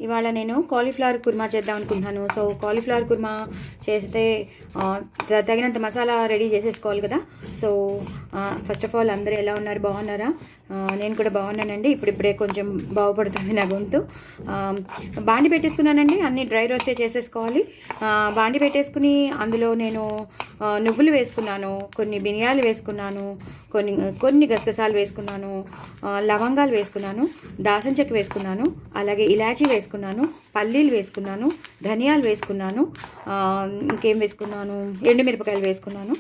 ఇవాళ నేను కాలీఫ్లవర్ కుర్మా చేద్దాం అనుకుంటున్నాను. సో కాలీఫ్లవర్ కుర్మా చేస్తే తగినంత మసాలా రెడీ చేసేసుకోవాలి కదా. సో ఫస్ట్ ఆఫ్ ఆల్ అందరూ ఎలా ఉన్నారు, బాగున్నారా? నేను కూడా బాగున్నానండి. ఇప్పుడిప్పుడే కొంచెం బాగుపడుతుంది నా గొంతు. బాండి పెట్టేసుకున్నానండి, అన్నీ డ్రై రోస్టే చేసేసుకోవాలి. బాండి పెట్టేసుకుని అందులో నేను నువ్వులు వేసుకున్నాను, కొన్ని బిర్యాలు వేసుకున్నాను, కొన్ని గసగసాలు వేసుకున్నాను, లవంగాలు వేసుకున్నాను, దాల్చిన చెక్క వేసుకున్నాను, అలాగే ఇలాచీ వేసుకున్నాను, పల్లీలు వేసుకున్నాను, ధనియాలు వేసుకున్నాను, ఇంకేం వేసుకున్నాను, ఎండుమిరపకాయలు వేసుకున్నాను,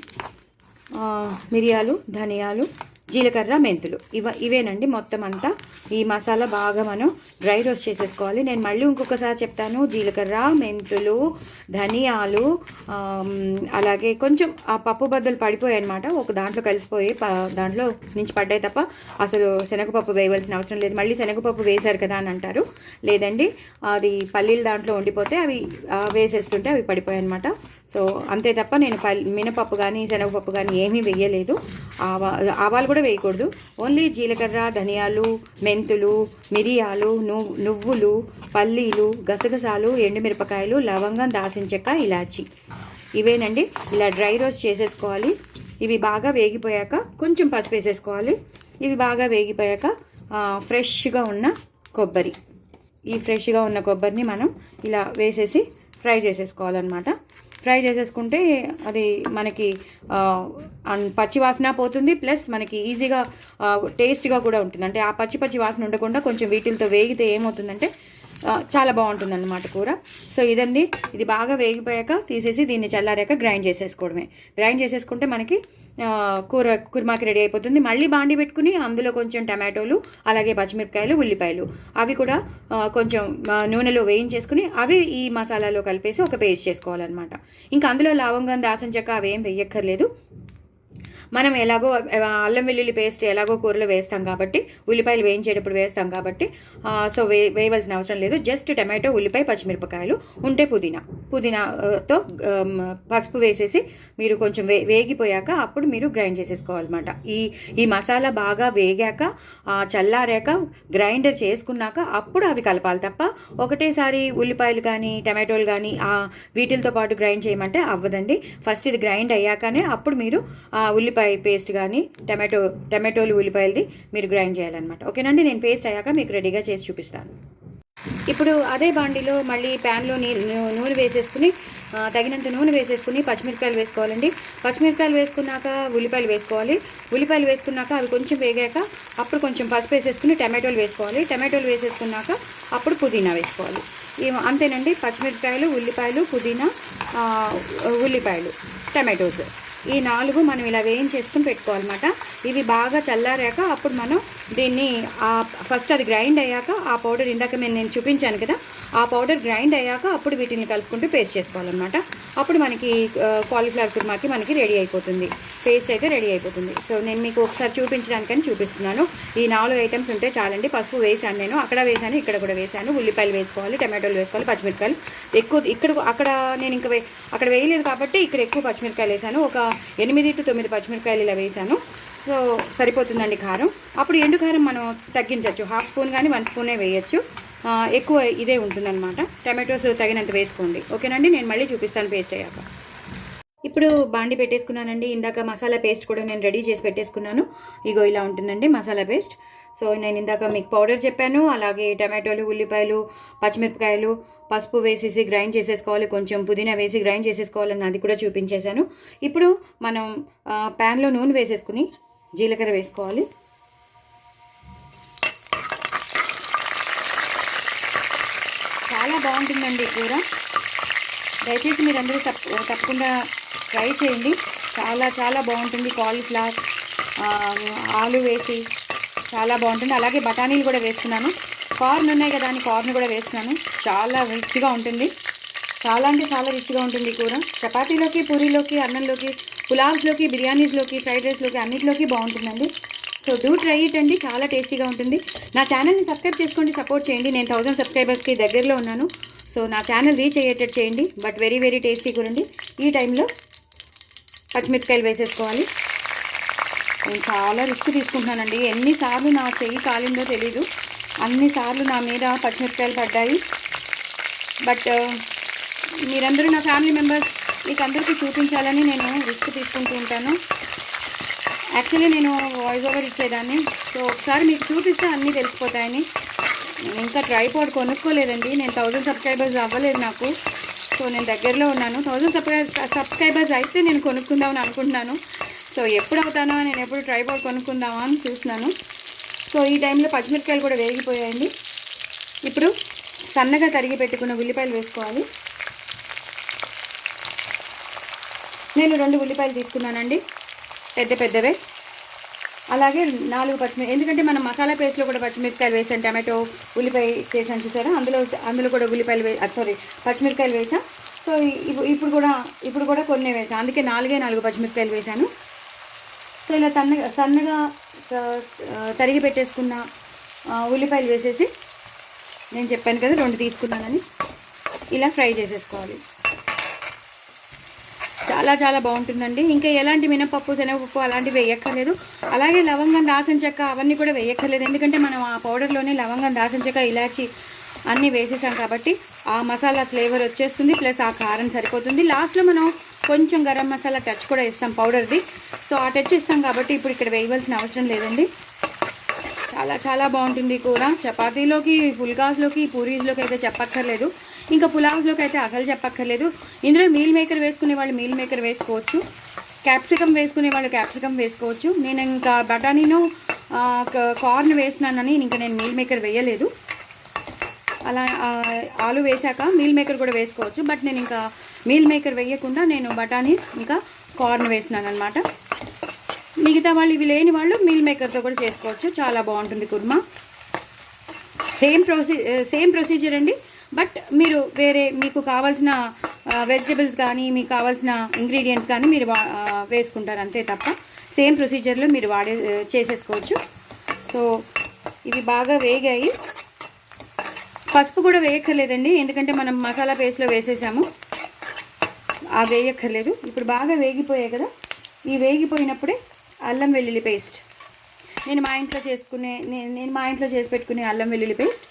మిరియాలు, ధనియాలు, జీలకర్ర, మెంతులు, ఇవేనండి మొత్తం అంతా. ఈ మసాలా బాగా మనం డ్రై రోస్ట్ చేసేసుకోవాలి. నేను మళ్ళీ ఇంకొకసారి చెప్తాను, జీలకర్ర, మెంతులు, ధనియాలు, అలాగే కొంచెం ఆ పప్పు బద్దలు పడిపోయాయి అనమాట, ఒక దాంట్లో కలిసిపోయి దాంట్లో నుంచి పడ్డాయి తప్ప అసలు శనగపప్పు వేయవలసిన అవసరం లేదు. మళ్ళీ శనగపప్పు వేశారు కదా అని అంటారు. లేదండి, అది పల్లీలు దాంట్లో ఉండిపోతే అవి వేసేస్తుంటే అవి పడిపోయాయి అనమాట. సో అంతే తప్ప నేను మినపప్పు కానీ శనగపప్పు కానీ ఏమీ వేయలేదు. ఆవాలు కూడా వేయకూడదు. ఓన్లీ జీలకర్ర, ధనియాలు, మెంతులు, మిరియాలు, నువ్వులు, పల్లీలు, గసగసాలు, ఎండుమిరపకాయలు, లవంగం, దాల్చిన చెక్క, ఇలాచి, ఇవేనండి. ఇలా డ్రై రోస్ట్ చేసేసుకోవాలి. ఇవి బాగా వేగిపోయాక కొంచెం పసుపు వేసేసుకోవాలి. ఇవి బాగా వేగిపోయాక ఫ్రెష్గా ఉన్న కొబ్బరి, ఈ ఫ్రెష్గా ఉన్న కొబ్బరిని మనం ఇలా వేసేసి ఫ్రై చేసేసుకోవాలన్నమాట. ఫ్రై చేసేసుకుంటే అది మనకి పచ్చి వాసన పోతుంది, ప్లస్ మనకి ఈజీగా టేస్ట్గా కూడా ఉంటుంది. అంటే ఆ పచ్చి వాసన ఉండకుండా కొంచెం వీటితో వేగితే ఏమవుతుందంటే చాలా బాగుంటుంది అన్నమాట కూర. సో ఇదండి, ఇది బాగా వేగిపోయాక తీసేసి దీన్ని చల్లారాక గ్రైండ్ చేసేసుకోవడమే. గ్రైండ్ చేసేసుకుంటే మనకి కుర్మాకి రెడీ అయిపోతుంది. మళ్ళీ బాండి పెట్టుకుని అందులో కొంచెం టమాటోలు, అలాగే పచ్చిమిరపకాయలు, ఉల్లిపాయలు అవి కూడా కొంచెం నూనెలో వేయించేసుకుని అవి ఈ మసాలాలో కలిపేసి ఒక పేస్ట్ చేసుకోవాలన్నమాట. ఇంకా అందులో లవంగం, దాల్చిన చెక్క అవి ఏం వేయక్కర్లేదు. మనం ఎలాగో అల్లం వెల్లుల్లి పేస్ట్ ఎలాగో కూరలో వేస్తాం కాబట్టి, ఉల్లిపాయలు వేయించేటప్పుడు వేస్తాం కాబట్టి సో వేయవలసిన అవసరం లేదు. జస్ట్ టమాటో, ఉల్లిపాయ, పచ్చిమిరపకాయలు, ఉంటే పుదీనాతో పసుపు వేసేసి మీరు కొంచెం వేగిపోయాక అప్పుడు మీరు గ్రైండ్ చేసేసుకోవాలన్నమాట. ఈ మసాలా బాగా వేగాక చల్లారాక గ్రైండర్ చేసుకున్నాక అప్పుడు అవి కలపాలి తప్ప ఒకటేసారి ఉల్లిపాయలు కానీ టమాటోలు కానీ వీటితో పాటు గ్రైండ్ చేయమంటే అవ్వదండి. ఫస్ట్ ఇది గ్రైండ్ అయ్యాకనే అప్పుడు మీరు ఉల్లిపాయ పేస్ట్ కానీ టమాటోలు, ఉల్లిపాయలది మీరు గ్రైండ్ చేయాలన్నమాట. ఓకేనండి, నేను పేస్ట్ అయ్యాక మీకు రెడీగా చేసి చూపిస్తాను. ఇప్పుడు అదే బాండిలో మళ్ళీ ప్యాన్లో నూనె వేసేసుకుని తగినంత నూనె వేసేసుకుని పచ్చిమిరపకాయలు వేసుకోవాలండి. పచ్చిమిరపకాయలు వేసుకున్నాక ఉల్లిపాయలు వేసుకోవాలి. ఉల్లిపాయలు వేసుకున్నాక అవి కొంచెం వేగాక అప్పుడు కొంచెం పసుపు వేసేసుకుని టమాటోలు వేసుకోవాలి. టమాటోలు వేసేసుకున్నాక అప్పుడు పుదీనా వేసుకోవాలి. అంతేనండి, పచ్చిమిరపకాయలు, ఉల్లిపాయలు, పుదీనా, ఉల్లిపాయలు, టమాటోస్, ఈ 4 మనం ఇలా వేయించేసుకుని పెట్టుకోవాలన్నమాట. ఇవి బాగా చల్లారాక అప్పుడు మనం దీన్ని ఫస్ట్ అది గ్రైండ్ అయ్యాక ఆ పౌడర్ ఇందాక నేను చూపించాను కదా, ఆ పౌడర్ గ్రైండ్ అయ్యాక అప్పుడు వీటిని కలుపుకుంటూ పేస్ట్ చేసుకోవాలన్నమాట. అప్పుడు మనకి కాలీఫ్లవర్ కుర్మాకి మనకి రెడీ అయిపోతుంది, పేస్ట్ అయితే రెడీ అయిపోతుంది. సో నేను మీకు ఒకసారి చూపించడానికని చూపిస్తున్నాను. ఈ 4 ఐటమ్స్ ఉంటే చాలండి. పసుపు వేసాను, నేను అక్కడ వేసాను, ఇక్కడ కూడా వేసాను. ఉల్లిపాయలు వేసుకోవాలి, టమాటోలు వేసుకోవాలి, పచ్చిమిరపకాయలు ఎక్కువ అక్కడ నేను ఇంకా అక్కడ వేయలేదు కాబట్టి ఇక్కడ ఎక్కువ పచ్చిమిరపకాయలు వేసాను. ఒక 8 to 9 పచ్చిమిరపకాయలు ఇలా వేసాను. సో సరిపోతుందండి కారం. అప్పుడు ఎండు కారం మనం తగ్గించవచ్చు, 1/2 స్పూన్ కానీ 1 స్పూనే వేయచ్చు. ఎక్కువ ఇదే ఉంటుందన్నమాట. టమాటోస్ తగినంత వేసుకోండి. ఓకేనండి, నేను మళ్ళీ చూపిస్తాను పేస్ట్ అయ్యాక. ఇప్పుడు బాండి పెట్టేసుకున్నానండి. ఇందాక మసాలా పేస్ట్ కూడా నేను రెడీ చేసి పెట్టేసుకున్నాను. ఇగో ఇలా ఉంటుందండి మసాలా పేస్ట్. సో నేను ఇందాక మీకు పౌడర్ చెప్పాను, అలాగే టమాటోలు, ఉల్లిపాయలు, పచ్చిమిరపకాయలు, పసుపు వేసేసి గ్రైండ్ చేసేసుకోవాలి, కొంచెం పుదీనా వేసి గ్రైండ్ చేసేసుకోవాలని అది కూడా చూపించేశాను. ఇప్పుడు మనం ప్యాన్లో నూనె వేసేసుకుని జీలకర్ర వేసుకోవాలి. చాలా బాగుంటుందండి కూర. దయచేసి మీరందరూ తప్పకుండా ట్రై చేయండి. చాలా బాగుంటుంది. కాలీఫ్లవర్, ఆలు వేసి చాలా బాగుంటుంది. అలాగే బఠానీలు కూడా వేస్తున్నాను. కార్న్ ఉన్నాయి కదా అని కార్న్ కూడా వేస్తున్నాను. చాలా రిచ్గా ఉంటుంది. చాలా అంటే చాలా రిచ్గా ఉంటుంది కూర. చపాతీలోకి, పూరీలోకి, అన్నంలోకి, పులావ్స్లోకి, బిర్యానీస్లోకి, ఫ్రైడ్ రైస్లోకి అన్నిటిలోకి బాగుంటుందండి. సో డూ ట్రై ఇట్ అండి, చాలా టేస్టీగా ఉంటుంది. నా ఛానల్ని సబ్స్క్రైబ్ చేసుకోండి, సపోర్ట్ చేయండి. నేను 1000 సబ్స్క్రైబర్స్కి దగ్గరలో ఉన్నాను. సో నా ఛానల్ రీచ్ అయ్యేటట్టు చేయండి. బట్ వెరీ టేస్టీ కూరండి. ఈ టైంలో పచ్చిమిరపకాయలు వేసేసుకోవాలి. నేను చాలా రిస్క్ తీసుకుంటున్నానండి. ఎన్నిసార్లు నా చెయ్యి కాలిందో తెలీదు. అన్నిసార్లు నా మీద పచ్చిమిరపకాయలు పడ్డాయి. బట్ మీరందరూ నా ఫ్యామిలీ మెంబర్స్, మీకు అందరికీ చూపించాలని నేను రిస్క్ తీసుకుంటూ ఉంటాను. యాక్చువల్లీ నేను వాయిస్ ఓవర్ ఇచ్చేదాన్ని. సో ఒకసారి మీకు చూపిస్తే అన్నీ తెలిసిపోతాయని. నేను ఇంకా ట్రైపాడ్ కొనుక్కోలేదండి. నేను 1000 సబ్స్క్రైబర్స్ అవ్వలేదు నాకు. సో నేను దగ్గరలో ఉన్నాను. 1000 సబ్స్క్రైబర్స్ అయితే నేను కొనుక్కుందామని అనుకుంటున్నాను. సో ఎప్పుడు అవుతానో, నేను ఎప్పుడు ట్రైపాడ్ కొనుక్కుందామా అని చూస్తున్నాను. సో ఈ టైంలో పచ్చిమిరపకాయలు కూడా వేగిపోయాయండి. ఇప్పుడు సన్నగా తరిగి పెట్టుకున్న ఉల్లిపాయలు వేసుకోవాలి. నేను 2 ఉల్లిపాయలు తీసుకున్నానండి, పెద్ద పెద్దవే. అలాగే 4 పచ్చిమిరపకాయలు, ఎందుకంటే మనం మసాలా పేస్ట్లో కూడా పచ్చిమిరపకాయలు వేసాను, టమాటో ఉల్లిపాయ చేసాను చూసారా, అందులో కూడా పచ్చిమిరపకాయలు వేసాను. సో ఇప్పుడు కూడా కొన్ని వేసాను, అందుకే 4 పచ్చిమిరపకాయలు వేసాను. సో ఇలా సన్నగా తరిగి పెట్టేసుకున్న ఉల్లిపాయలు వేసేసి, నేను చెప్పాను కదా 2 తీసుకున్నానని, ఇలా ఫ్రై చేసేసుకోవాలి. చాలా చాలా బాగుంటుందండి. ఇంకా ఎలాంటి మినపప్పు, శనగపప్పు అలాంటివి వేయక్కర్లేదు. అలాగే లవంగం, దాల్చిన చెక్క అవన్నీ కూడా వేయక్కర్లేదు, ఎందుకంటే మనం ఆ పౌడర్లోనే లవంగం, దాల్చిన చెక్క, ఇలాచి అన్నీ వేసేసాం కాబట్టి ఆ మసాలా ఫ్లేవర్ వచ్చేస్తుంది, ప్లస్ ఆ కారం సరిపోతుంది. లాస్ట్లో మనం కొంచెం గరం మసాలా టచ్ కూడా ఇస్తాం పౌడర్ది. సో ఆ టచ్ ఇస్తాం కాబట్టి ఇప్పుడు ఇక్కడ వేయవలసిన అవసరం లేదండి. చాలా చాలా బాగుంటుంది కూర. చపాతీలోకి, పుల్కాస్లోకి, పూరీస్లోకి అయితే చెప్పక్కర్లేదు, ఇంకా పులావ్స్లోకి అయితే అసలు చెప్పక్కర్లేదు. ఇందులో మీల్ మేకర్ వేసుకునే వాళ్ళు మీల్ మేకర్ వేసుకోవచ్చు, క్యాప్సికమ్ వేసుకునే వాళ్ళు క్యాప్సికమ్ వేసుకోవచ్చు. నేను ఇంకా బఠానీను, కార్న్ వేసినానని ఇంకా నేను మీల్ మేకర్ వేయలేదు. అలా ఆలు వేసాక మీల్ మేకర్ కూడా వేసుకోవచ్చు, బట్ నేను ఇంకా మీల్ మేకర్ వేయకుండా నేను బఠానీ ఇంకా కార్న్ వేసినాను అనమాట. మిగతా వాళ్ళు, ఇవి లేని వాళ్ళు మీల్ మేకర్తో కూడా చేసుకోవచ్చు. చాలా బాగుంటుంది కుర్మా. సేమ్ ప్రొసీజర్ అండి. బట్ మీరు వేరే మీకు కావాల్సిన వెజిటబుల్స్ కానీ, మీకు కావాల్సిన ఇంగ్రీడియంట్స్ కానీ మీరు వేసుకుంటారు అంతే తప్ప, సేమ్ ప్రొసీజర్లో మీరు చేసేసుకోవచ్చు. సో ఇవి బాగా వేగాయి. పసుపు కూడా వేయక్కర్లేదండి, ఎందుకంటే మనం మసాలా పేస్ట్లో వేసేసాము, ఆ వేయక్కర్లేదు. ఇప్పుడు బాగా వేగిపోయాయి కదా, ఈ వేగిపోయినప్పుడే అల్లం వెల్లుల్లి పేస్ట్, నేను మా ఇంట్లో చేసి పెట్టుకునే అల్లం వెల్లుల్లి పేస్ట్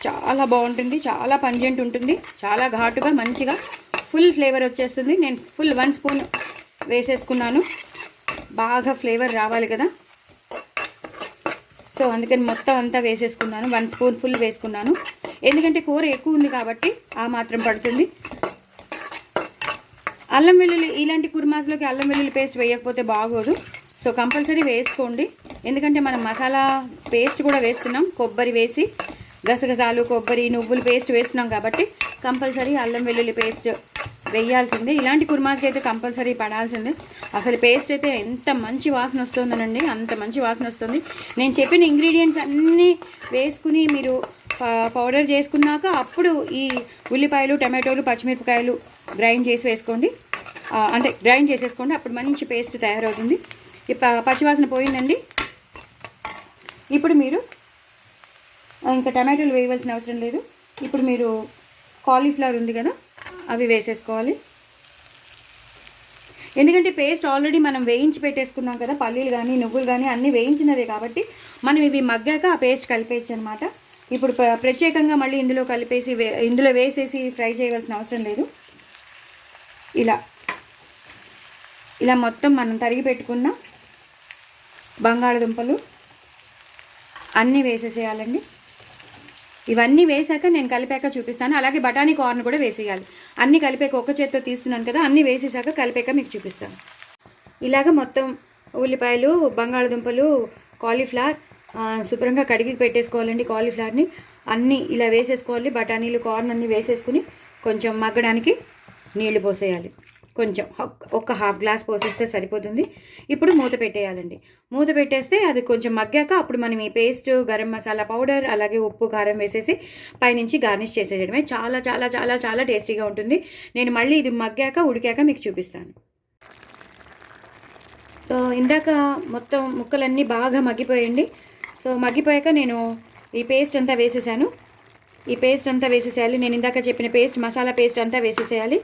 చాలా బాగుంటుంది, చాలా పంజెంట్ ఉంటుంది, చాలా ఘాటుగా మంచిగా ఫుల్ ఫ్లేవర్ వచ్చేస్తుంది. నేను ఫుల్ 1 స్పూన్ వేసేసుకున్నాను, బాగా ఫ్లేవర్ రావాలి కదా. సో అందుకని మొత్తం అంతా వేసేసుకున్నాను, 1 స్పూన్ ఫుల్ వేసుకున్నాను, ఎందుకంటే కూర ఎక్కువ ఉంది కాబట్టి ఆ మాత్రం పడుతుంది. అల్లం వెల్లుల్లి, ఇలాంటి కుర్మాస్లోకి అల్లం వెల్లుల్లి పేస్ట్ వేయకపోతే బాగోదు. సో కంపల్సరీ వేసుకోండి, ఎందుకంటే మనం మసాలా పేస్ట్ కూడా వేస్తున్నాం, కొబ్బరి వేసి, గసగసాలు, కొబ్బరి, నువ్వులు పేస్ట్ వేస్తున్నాం కాబట్టి కంపల్సరీ అల్లం వెల్లుల్లి పేస్ట్ వేయాల్సిందే. ఇలాంటి కుర్మాకి అయితే కంపల్సరీ పడాల్సిందే. అసలు పేస్ట్ అయితే ఎంత మంచి వాసన వస్తుందనండి, అంత మంచి వాసన వస్తుంది. నేను చెప్పిన ఇంగ్రీడియంట్స్ అన్నీ వేసుకుని మీరు పౌడర్ చేసుకున్నాక అప్పుడు ఈ ఉల్లిపాయలు, టమాటోలు, పచ్చిమిరపకాయలు గ్రైండ్ చేసి వేసుకోండి, అంటే గ్రైండ్ చేసేసుకోండి, అప్పుడు మంచి పేస్ట్ తయారవుతుంది. పచ్చివాసన పోయిందండి. ఇప్పుడు మీరు ఇంకా టమాటోలు వేయవలసిన అవసరం లేదు. ఇప్పుడు మీరు కాలీఫ్లవర్ ఉంది కదా, అవి వేసేసుకోవాలి. ఎందుకంటే పేస్ట్ ఆల్రెడీ మనం వేయించి పెట్టేసుకున్నాం కదా, పల్లీలు కానీ నువ్వులు కానీ అన్నీ వేయించినవే కాబట్టి మనం ఇవి మగ్గాక ఆ పేస్ట్ కలిపేయచ్చు అనమాట. ఇప్పుడు ప్రత్యేకంగా మళ్ళీ ఇందులో వేసేసి ఫ్రై చేయవలసిన అవసరం లేదు. ఇలా మొత్తం మనం తరిగి పెట్టుకున్న బంగాళదుంపలు అన్నీ వేసేసేయాలండి. ఇవన్నీ వేసాక నేను కలిపాక చూపిస్తాను. అలాగే బఠానీ, కార్న్ కూడా వేసేయాలి. అన్నీ కలిపాక, ఒక చేత్తో తీస్తున్నాను కదా, అన్నీ వేసేసాక కలిపాక మీకు చూపిస్తాను. ఇలాగ మొత్తం ఉల్లిపాయలు, బంగాళదుంపలు, కాలీఫ్లవర్ శుభ్రంగా కడిగి పెట్టేసుకోవాలండి. కాలీఫ్లవర్ని అన్నీ ఇలా వేసేసుకోవాలి. బఠానీలు, కార్న్ అన్నీ వేసేసుకుని కొంచెం మగ్గడానికి నీళ్లు పోసేయాలి. కొంచెం ఒక ½ గ్లాస్ పోసేస్తే సరిపోతుంది. ఇప్పుడు మూత పెట్టేయాలండి. మూత పెట్టేస్తే అది కొంచెం మగ్గాక అప్పుడు మనం ఈ పేస్ట్, గరం మసాలా పౌడర్, అలాగే ఉప్పు, కారం వేసేసి పైనుంచి గార్నిష్ చేసేయడమే. చాలా చాలా చాలా చాలా టేస్టీగా ఉంటుంది. నేను మళ్ళీ ఇది ఉడికాక మీకు చూపిస్తాను. సో ఇందాక మొత్తం ముక్కలన్నీ బాగా మగ్గిపోయండి. సో మగ్గిపోయాక నేను ఈ పేస్ట్ అంతా వేసేసాను. ఈ పేస్ట్ అంతా వేసేసేయాలి. నేను ఇందాక చెప్పిన పేస్ట్, మసాలా పేస్ట్ అంతా వేసేసేయాలి.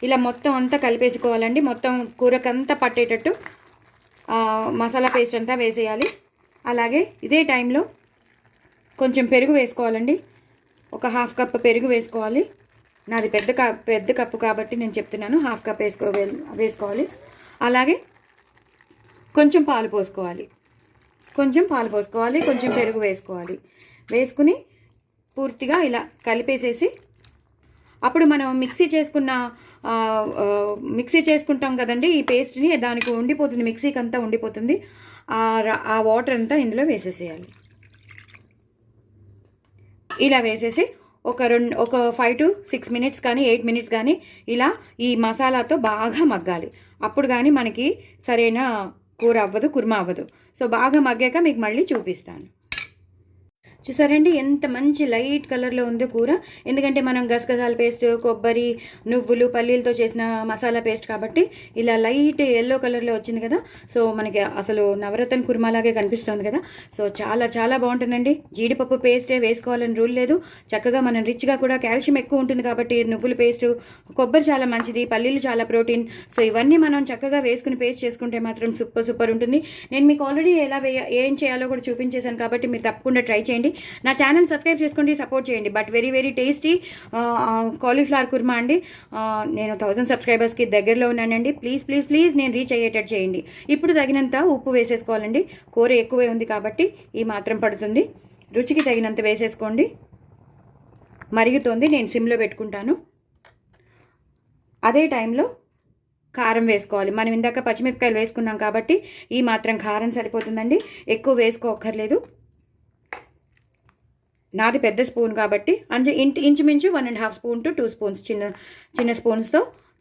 ఇలా మొత్తం అంతా కలిపేసుకోవాలండి. మొత్తం కూరకంతా పట్టేటట్టు మసాలా పేస్ట్ అంతా వేసేయాలి. అలాగే ఇదే టైంలో కొంచెం పెరుగు వేసుకోవాలండి. ఒక హాఫ్ కప్ పెరుగు వేసుకోవాలి. నాది పెద్ద కప్పు కాబట్టి నేను చెప్తున్నాను, హాఫ్ కప్ వేసుకోవాలి. అలాగే కొంచెం పాలు పోసుకోవాలి, కొంచెం పెరుగు వేసుకోవాలి. వేసుకుని పూర్తిగా ఇలా కలిపేసేసి అప్పుడు మనం మిక్సీ చేసుకుంటాం కదండి, ఈ పేస్ట్ని దానికి ఉండిపోతుంది, మిక్సీకి అంతా ఉండిపోతుంది. ఆ వాటర్ అంతా ఇందులో వేసేసేయాలి. ఇలా వేసేసి ఒక 5 to 6 minutes కానీ 8 minutes కానీ ఇలా ఈ మసాలాతో బాగా మగ్గాలి. అప్పుడు కానీ మనకి సరైన కుర్మా అవ్వదు. సో బాగా మగ్గాక మీకు మళ్ళీ చూపిస్తాను. చూసారండి ఎంత మంచి లైట్ కలర్లో ఉందో కూర. ఎందుకంటే మనం గసగసాల పేస్ట్, కొబ్బరి, నువ్వులు, పల్లీలతో చేసిన మసాలా పేస్ట్ కాబట్టి ఇలా లైట్ ఎల్లో కలర్లో వచ్చింది కదా. సో మనకి అసలు నవరత్న కుర్మాలాగే కనిపిస్తుంది కదా. సో చాలా చాలా బాగుంటుందండి. జీడిపప్పు పేస్టే వేసుకోవాలని రూల్ లేదు. చక్కగా మనం రిచ్గా కూడా కాల్షియం ఎక్కువ ఉంటుంది కాబట్టి నువ్వుల పేస్ట్, కొబ్బరి చాలా మంచిది, పల్లీలు చాలా ప్రోటీన్. సో ఇవన్నీ మనం చక్కగా వేసుకుని పేస్ట్ చేసుకుంటే మాత్రం సూపర్ ఉంటుంది. నేను మీకు ఆల్రెడీ ఏం చేయాలో కూడా చూపించేశాను కాబట్టి మీరు తప్పకుండా ట్రై చేయండి. నా ఛానల్ సబ్స్క్రైబ్ చేసుకోండి, సపోర్ట్ చేయండి. But very very tasty cauliflower kurma అండి. నేను 1000 సబ్స్క్రైబర్స్కి దగ్గరలో ఉన్నానండి. ప్లీజ్ నేను రీచ్ అయ్యేటట్టు చేయండి. ఇప్పుడు తగినంత ఉప్పు వేసేసుకోవాలండి. కూర ఎక్కువే ఉంది కాబట్టి ఈ మాత్రం పడుతుంది. రుచికి తగినంత వేసేసుకోండి. మరుగుతోంది, నేను సిమ్లో పెట్టుకుంటాను. అదే టైంలో కారం వేసుకోవాలి. మనం ఇందాక పచ్చిమిరపకాయలు వేసుకున్నాం కాబట్టి ఈ మాత్రం కారం సరిపోతుందండి, ఎక్కువ వేసుకోక్కర్లేదు. నాది పెద్ద స్పూన్ కాబట్టి ఇంచుమించు 1.5 spoon to 2 spoons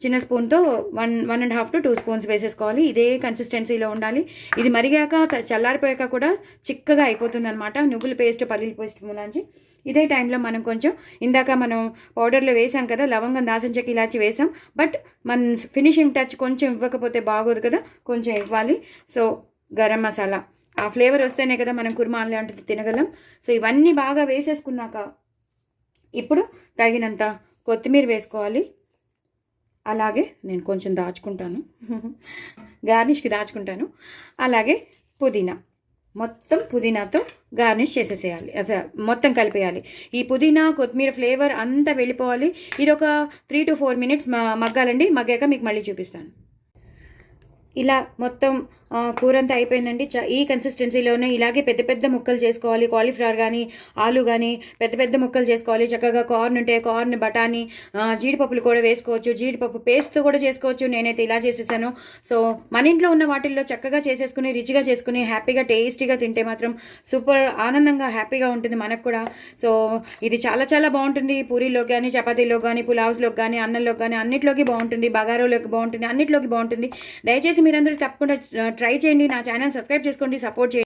చిన్న స్పూన్తో 1.5 to 2 spoons వేసేసుకోవాలి. ఇదే కన్సిస్టెన్సీలో ఉండాలి. ఇది మరిగాక చల్లారిపోయాక కూడా చిక్కగా అయిపోతుంది అనమాట, నువ్వుల పేస్ట్, పల్లీల పేస్ట్ మూలాంచి. ఇదే టైంలో మనం కొంచెం ఇందాక మనం పౌడర్లో వేసాం కదా, లవంగం, దాల్చిన చెక్క, ఇలాచి వేసాం. బట్ మన ఫినిషింగ్ టచ్ కొంచెం ఇవ్వకపోతే బాగోదు కదా, కొంచెం ఇవ్వాలి. సో గరం మసాలా, ఆ ఫ్లేవర్ వస్తేనే కదా మనం కుర్మా లాంటిది తినగలం. సో ఇవన్నీ బాగా వేసేసుకున్నాక ఇప్పుడు తగినంత కొత్తిమీర వేసుకోవాలి. అలాగే నేను కొంచెం దాచుకుంటాను, గార్నిష్కి దాచుకుంటాను. అలాగే మొత్తం పుదీనాతో గార్నిష్ చేసేసేయాలి, మొత్తం కలిపేయాలి. ఈ పుదీనా కొత్తిమీర ఫ్లేవర్ అంతా వెళ్ళిపోవాలి. ఇది ఒక 3 to 4 minutes మగ్గాలండి. మగ్గాక మీకు మళ్ళీ చూపిస్తాను. ఇలా మొత్తం కూర అంతా అయిపోయిందండి. ఈ కన్సిస్టెన్సీలోనే ఇలాగే పెద్ద ముక్కలు చేసుకోవాలి. కాలీఫ్లవర్ కానీ ఆలు కానీ పెద్ద ముక్కలు చేసుకోవాలి. చక్కగా కార్న్ ఉంటే కార్న్, బఠానీ, జీడిపప్పులు కూడా వేసుకోవచ్చు. జీడిపప్పు పేస్ట్తో కూడా చేసుకోవచ్చు. నేనైతే ఇలా చేసేసాను. సో మన ఇంట్లో ఉన్న వాటిల్లో చక్కగా చేసేసుకుని రిచ్గా చేసుకుని హ్యాపీగా టేస్టీగా తింటే మాత్రం సూపర్ ఆనందంగా హ్యాపీగా ఉంటుంది మనకు కూడా. సో ఇది చాలా చాలా బాగుంటుంది. పూరీలోకి కానీ, చపాతీలోకి కానీ, పులావ్స్లోకి కానీ, అన్నంలోకి కానీ అన్నిట్లోకి బాగుంటుంది. బగారోలోకి బాగుంటుంది, అన్నిట్లోకి బాగుంటుంది. దయచేసి మీరందరూ తప్పకుండా ట్రై చేయండి. నా ఛానల్ సబ్స్క్రైబ్ చేసుకోండి, సపోర్ట్ చేయండి.